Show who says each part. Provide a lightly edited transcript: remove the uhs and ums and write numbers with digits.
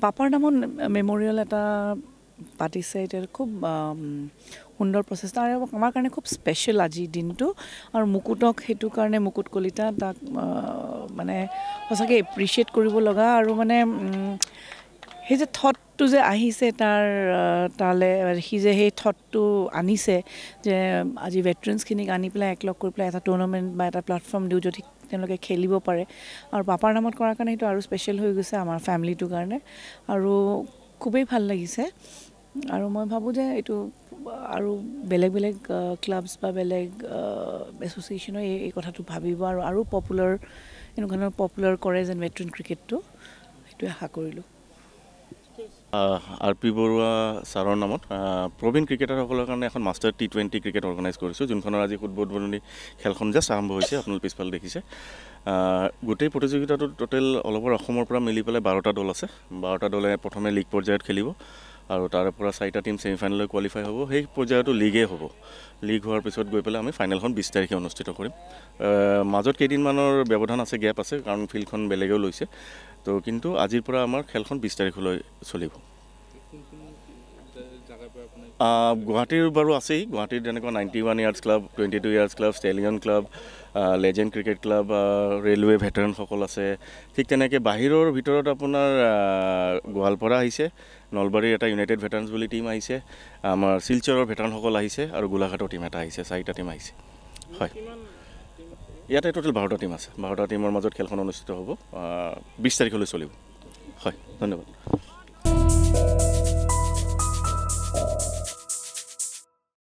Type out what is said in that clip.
Speaker 1: পাপাৰ নামত মেমৰিয়েল এটা পাতিছে এটা খুব সুন্দৰ প্ৰচেষ্টা আৰু আমাৰ কাৰণে খুব স্পেচিয়েল আজিৰ দিনটো আৰু মুকুটক সেইটো কাৰণে মুকুট কলিতা তাক মানে সঁচাকৈ এপ্ৰিচিয়েট কৰিব লগা আৰু মানে সেই যে থটটো যে আহিছে তালে সি যে সেই থটটো আনিছে যে আজি ভেটেৰেন্সখিনিক আনি পেলাই একলগ কৰি পেলাই এটা টুৰ্ণামেণ্ট বা এটা প্লেটফৰ্ম দিওঁ যদি তেওঁলোকে খেলিব পাৰে আৰু পাপাৰ নামত কৰাৰ কাৰণে সেইটো আৰু স্পেচিয়েল হৈ গৈছে আমাৰ ফেমিলিটোৰ কাৰণে আৰু খুবেই ভাল লাগিছে আৰু মই ভাবোঁ যে এইটো আৰু বেলেগ বেলেগ ক্লাবছ বা বেলেগ এছ'চিয়েশ্যনে এই কথাটো ভাবিব আৰু পপুলাৰ এনেকুৱা ধৰণৰ পপুলাৰ কৰে যেন ভেটেৰেন ক্ৰিকেটটো সেইটোৱে আশা কৰিলোঁ
Speaker 2: আৰ পি বৰুৱা ছাৰৰ নামত প্ৰবীণ ক্ৰিকেটাৰসকলৰ কাৰণে এখন মাষ্টাৰ T20 ক্ৰিকেট অৰ্গেনাইজ কৰিছোঁ যোনখনৰ আজি উদ্বোধনী খেলখন জাষ্ট আৰম্ভ হৈছে আপোনালোকে পিছফালে দেখিছে গোটেই প্ৰতিযোগিতাটোত টোটেল অল অভাৰ অসমৰ পৰা মিলি পেলাই 12টা দল আছে 12টা দলে প্ৰথমে লীগ পৰ্যায়ত খেলিব আৰু তাৰে পৰা 4টা টিম ছেমিফাইনেললৈ কোৱালিফাই হ'ব সেই পৰ্যায়তো লীগেই হ'ব লীগ হোৱাৰ পিছত গৈ পেলাই আমি ফাইনেলখন 20 তাৰিখে অনুষ্ঠিত কৰিম মাজত কেইদিনমানৰ ব্যৱধান আছে গেপ আছে কাৰণ ফিল্ডখন বেলেগেও লৈছে তো কিন্তু আজিৰ পৰা আমাৰ খেলখন 20 তাৰিখলৈ চলিব গুৱাহাটীৰ বাৰু আছেই গুৱাহাটীৰ তেনেকুৱা 91 years club 22 years club stallion club legend cricket club railway ভেটাৰেনসকল আছে ঠিক তেনেকৈ বাহিৰৰ ভিতৰত আপোনাৰ গোৱালপাৰা আহিছে নলবাৰীৰ এটা ইউনাইটেড ভেটাৰেন্স বুলি টিম আহিছে আমাৰ শিলচৰৰ ভেটাৰেনসকল আহিছে আৰু গোলাঘাটৰ টিম এটা আহিছে 4টা টিম আহিছে হয় ইয়াতে টোটেল 12টা টিম আছে 12টা টিমৰ মাজত খেলখন অনুষ্ঠিত হ'ব 20 তাৰিখলৈ চলিব হয় ধন্যবাদ